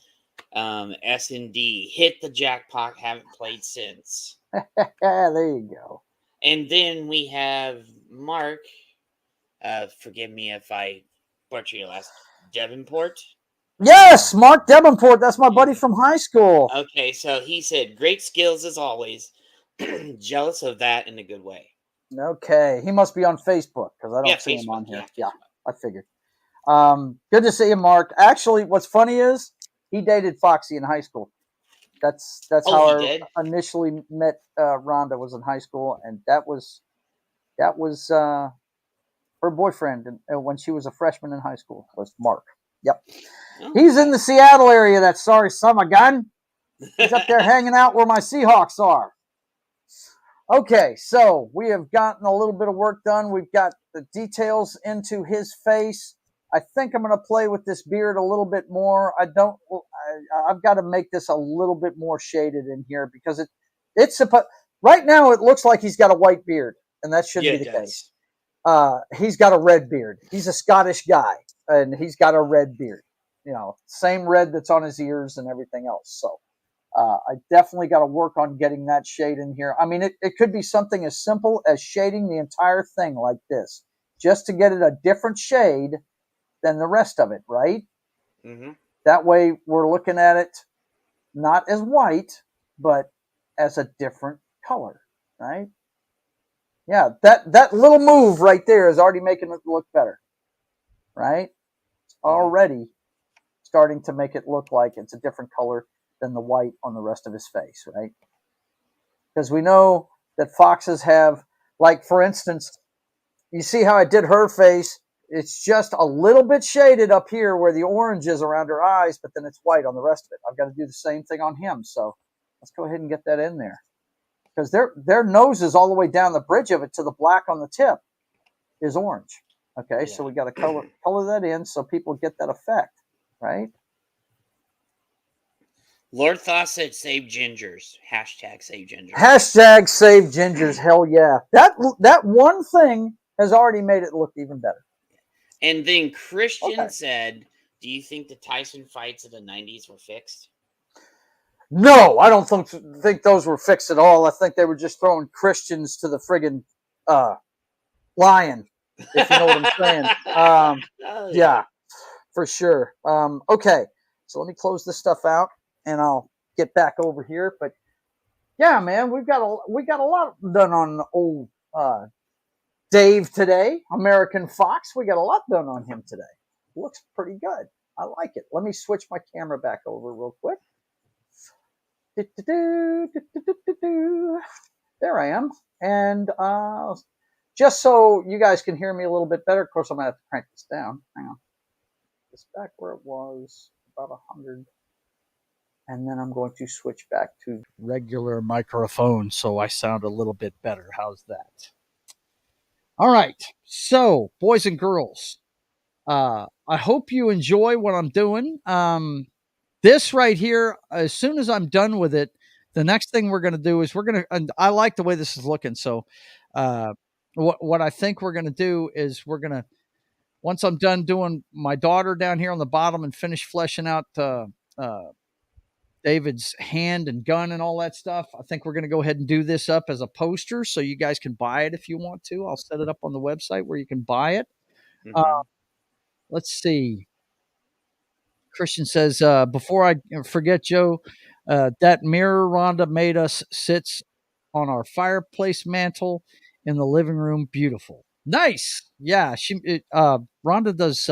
S&D hit the jackpot. Haven't played since." There you go. And then we have Mark. Forgive me if I butcher your last. Davenport. Yes, Mark Davenport. That's my buddy from high school. Okay, so he said, "Great skills as always. Jealous of that in a good way." Okay, he must be on Facebook because I don't see him Facebook. on here. Yeah, I figured. Good to see you, Mark. Actually, what's funny is he dated Foxy in high school. That's Oh, how he I did? initially met Rhonda, was in high school, and that was her boyfriend when she was a freshman in high school, was Mark. Yep. Oh, He's in okay. the Seattle area, that sorry son of a gun. He's up there hanging out where my Seahawks are. Okay, so we have gotten a little bit of work done. We've got the details into his face. I think I'm going to play with this beard a little bit more. I've got to make this a little bit more shaded in here because it's supposed, right now it looks like he's got a white beard, and that shouldn't Yeah, be it the does. case. He's got a red beard. He's a Scottish guy, and he's got a red beard. You know, same red that's on his ears and everything else. So I definitely got to work on getting that shade in here. I mean, it could be something as simple as shading the entire thing like this, just to get it a different shade than the rest of it, right? Mm-hmm. That way we're looking at it not as white, but as a different color, right? Yeah, that little move right there is already making it look better, right? It's already starting to make it look like it's a different color than the white on the rest of his face, right? Because we know that foxes have, like, for instance, you see how I did her face? It's just a little bit shaded up here where the orange is around her eyes, but then it's white on the rest of it. I've got to do the same thing on him. So let's go ahead and get that in there. Because their nose is all the way down the bridge of it to the black on the tip is orange. Okay, Yeah. so we got to color that in so people get that effect, right? Lord Thaw said save gingers. Hashtag save gingers. Hashtag save gingers. Hell yeah. That one thing has already made it look even better. And then Christian said, do you think the Tyson fights of the 90s were fixed? No, I don't think those were fixed at all. I think they were just throwing Christians to the friggin' lion, if you know what I'm saying. Oh, Yeah, for sure. Okay, so let me close this stuff out, and I'll get back over here. But yeah, man, we got a lot done on old Dave today, American Fox. We got a lot done on him today. Looks pretty good. I like it. Let me switch my camera back over real quick. There I am. And just so you guys can hear me a little bit better, of course, I'm going to have to crank this down. Hang on. It's back where it was, about 100. And then I'm going to switch back to regular microphone so I sound a little bit better. How's that? All right. So, boys and girls, I hope you enjoy what I'm doing. This right here, as soon as I'm done with it, the next thing we're going to do is and I like the way this is looking. So, what I think we're going to do is once I'm done doing my daughter down here on the bottom and finish fleshing out David's hand and gun and all that stuff, I think we're going to go ahead and do this up as a poster so you guys can buy it if you want to. I'll set it up on the website where you can buy it. Let's see. Christian says, before I forget, Joe, that mirror Rhonda made us sits on our fireplace mantle in the living room. Beautiful. Nice. Yeah. Rhonda does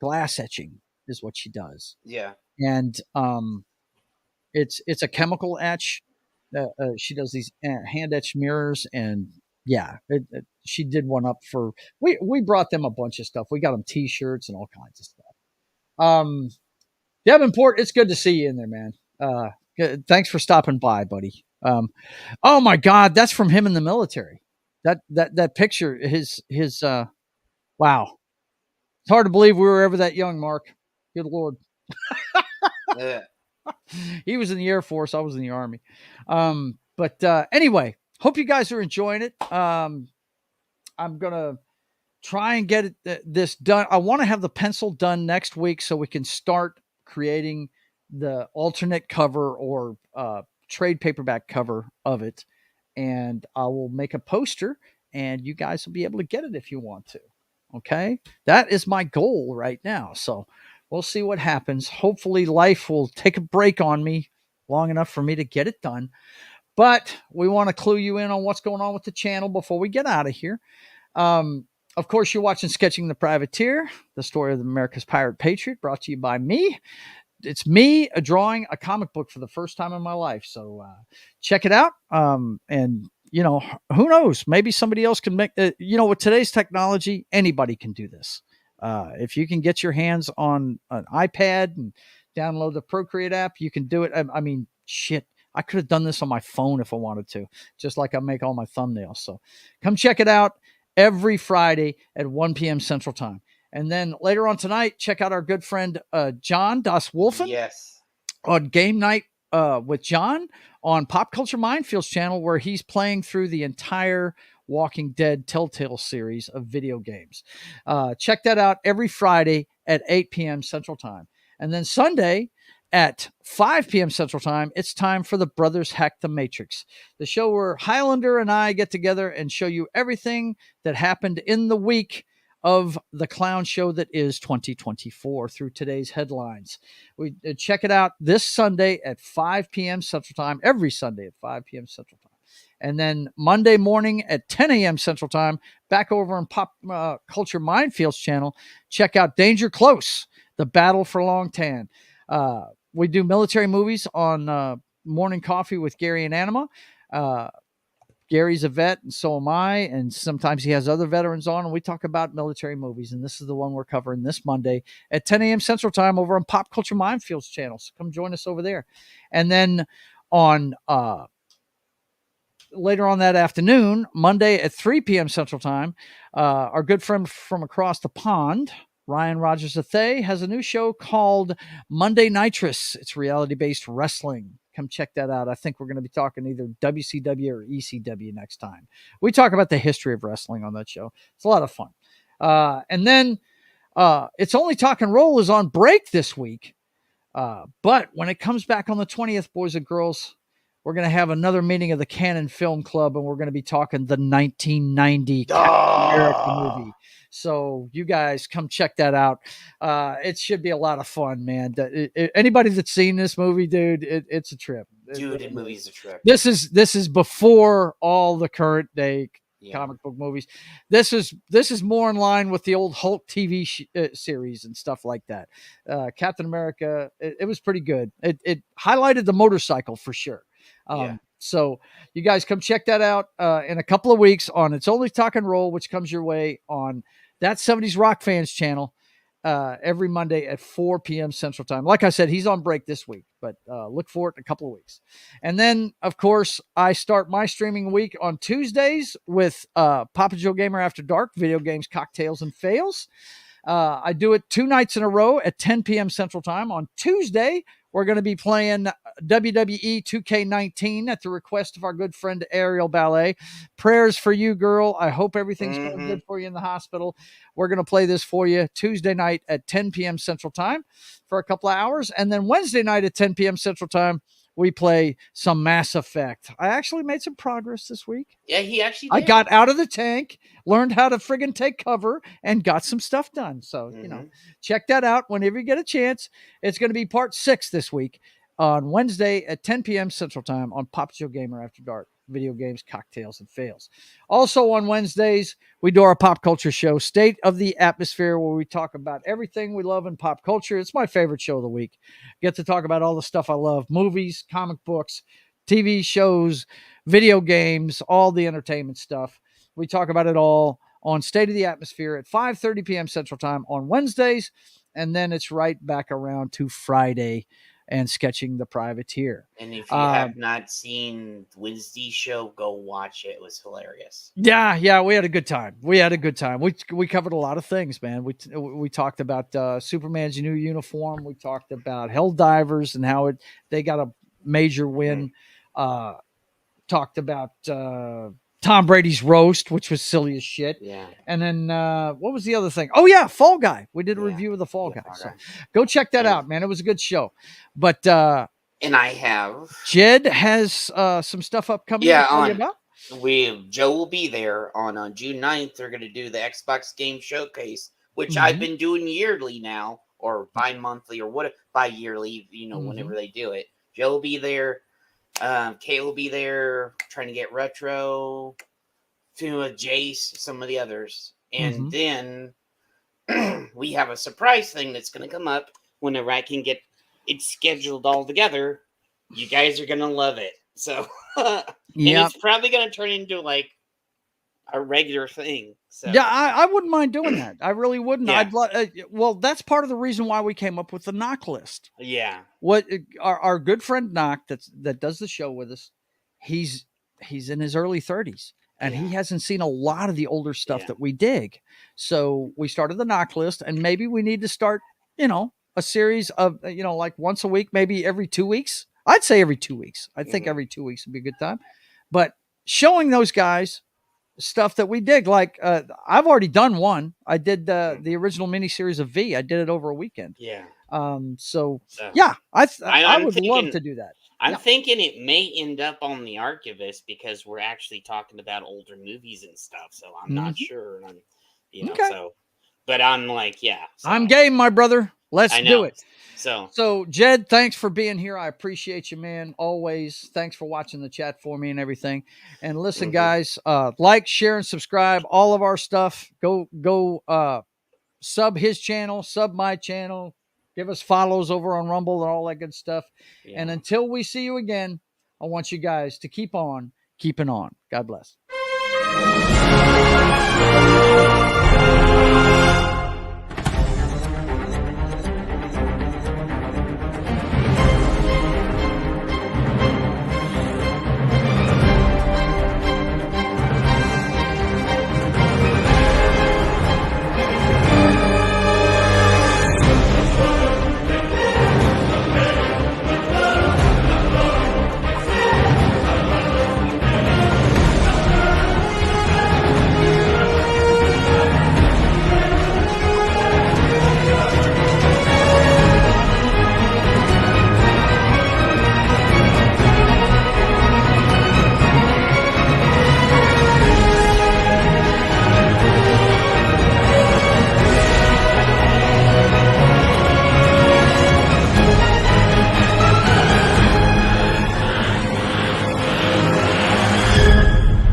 glass etching is what she does. Yeah. And it's a chemical etch. She does these hand etched mirrors, and yeah, she did one up for, we brought them a bunch of stuff. We got them t-shirts and all kinds of stuff. Davenport, it's good to see you in there, man. Thanks for stopping by, buddy. Oh my God, that's from him in the military. That picture, his wow. It's hard to believe we were ever that young, Mark. Good Lord. He was in the Air Force. I was in the Army. But anyway, hope you guys are enjoying it. I'm gonna try and get this done. I want to have the pencil done next week so we can start creating the alternate cover or trade paperback cover of it. And I will make a poster and you guys will be able to get it if you want to. Okay. That is my goal right now. So we'll see what happens. Hopefully life will take a break on me long enough for me to get it done. But we want to clue you in on what's going on with the channel before we get out of here. Of course, you're watching Sketching the Privateer, the story of America's pirate Patriot, brought to you by me. It's me drawing a comic book for the first time in my life. So check it out. And, you know, who knows? Maybe somebody else can make, you know, with today's technology, anybody can do this. If you can get your hands on an iPad and download the Procreate app, you can do it. I mean, shit. I could have done this on my phone if I wanted to, just like I make all my thumbnails. So come check it out every Friday at 1 p.m. Central Time. And then later on tonight, check out our good friend John Das Wolfen. Yes. On Game Night with John on Pop Culture Mindfield's channel, where he's playing through the entire Walking Dead Telltale series of video games. Check that out every Friday at 8 p.m. Central Time. And then Sunday at 5 p.m. Central Time, it's time for the Brothers Hack the Matrix, the show where Highlander and I get together and show you everything that happened in the week of the clown show that is 2024 through today's headlines. We check it out this Sunday at 5 p.m. Central Time, every Sunday at 5 p.m. Central Time. And then Monday morning at 10 a.m. Central Time, back over on Pop Culture Mindfield's channel, check out Danger Close, The Battle for Long Tan. We do military movies on Morning Coffee with Gary and Anima. Gary's a vet, and so am I. And sometimes he has other veterans on, and we talk about military movies. And this is the one we're covering this Monday at 10 a.m. Central Time over on Pop Culture Mindfield's channel. So come join us over there. And then on later on that afternoon, Monday at 3 p.m. Central Time, our good friend from across the pond, Ryan Rogers Athay, has a new show called Monday Nitrous. It's reality-based wrestling. Come check that out. I think we're going to be talking either WCW or ECW next time. We talk about the history of wrestling on that show. It's a lot of fun. And then It's Only Talk and Roll is on break this week. But when it comes back on the 20th, boys and girls, we're going to have another meeting of the Canon Film Club, and we're going to be talking the 1990 Captain America movie. So you guys come check that out. It should be a lot of fun, man. Anybody that's seen this movie, dude, it's a trip. Dude, the movie's a trip. This is before all the current day comic book movies. This is more in line with the old Hulk TV series and stuff like that. Captain America, it was pretty good. It highlighted the motorcycle for sure. So you guys come check that out in a couple of weeks on It's Only Talk and Roll, which comes your way on That 70s Rock Fans channel every Monday at 4 p.m. Central Time. Like I said, he's on break this week, but look for it in a couple of weeks. And then, of course, I start my streaming week on Tuesdays with Papa Joe Gamer After Dark, video games, cocktails, and fails. I do it 2 nights in a row at 10 p.m. Central Time. On Tuesday, we're going to be playing WWE 2K19 at the request of our good friend Ariel Ballet. Prayers for you, girl. I hope everything's going good for you in the hospital. We're going to play this for you Tuesday night at 10 p.m. Central Time for a couple of hours. And then Wednesday night at 10 p.m. Central Time, we play some Mass Effect. I actually made some progress this week. Yeah, he actually did. I got out of the tank, learned how to friggin' take cover, and got some stuff done. So, you know, check that out whenever you get a chance. It's going to be part 6 this week on Wednesday at 10 p.m. Central Time on Pop Joe Gamer After Dark. Video games, cocktails, and fails. Also on Wednesdays, we do our pop culture show, State of the Atmosphere, where we talk about everything we love in pop culture. It's my favorite show of the week. Get to talk about all the stuff I love: movies, comic books, TV shows, video games, all the entertainment stuff. We talk about it all on State of the Atmosphere at 5:30 p.m. Central Time on Wednesdays, and then it's right back around to Friday and Sketching the Privateer. And if you have not seen Wednesday's show, go watch it. It was hilarious. Yeah, we had a good time. We covered a lot of things, man. We talked about Superman's new uniform. We talked about Helldivers and how they got a major win. Talked about Tom Brady's roast, which was silly as shit. Yeah. And then what was the other thing? Oh yeah, Fall Guy. We did a review of the Fall Guy. So go check that out, man. It was a good show. But and I have Jed has some stuff upcoming. Joe will be there on June 9th. They're going to do the Xbox Game Showcase, which I've been doing yearly now, or bi-monthly, or what bi-yearly, whenever they do it. Joe will be there Kay will be there trying to get Retro, to Jace, some of the others. And then we have a surprise thing that's going to come up whenever I can get it scheduled all together. You guys are going to love it. So, and it's probably going to turn into like a regular thing. So yeah, I wouldn't mind doing that. I really wouldn't. Yeah. Well, that's part of the reason why we came up with the knock list. Yeah. What our good friend Knock that does the show with us, he's in his early 30s and he hasn't seen a lot of the older stuff that we dig. So we started the knock list, and maybe we need to start, a series of, like once a week, maybe every 2 weeks. I'd say every 2 weeks. I think every 2 weeks would be a good time. But showing those guys stuff that we dig, like I've already done one. I did the original miniseries of V. I did it over a weekend. Yeah. So yeah, I would love to do that. I'm thinking it may end up on the Archivist because we're actually talking about older movies and stuff. So I'm not sure. So, but I'm like, so. I'm game, my brother. Let's do it. So Jed, thanks for being here. I appreciate you, man. Always. Thanks for watching the chat for me and everything. And listen, guys, like, share, and subscribe. All of our stuff. Go sub his channel, sub my channel. Give us follows over on Rumble and all that good stuff. Yeah. And until we see you again, I want you guys to keep on keeping on. God bless.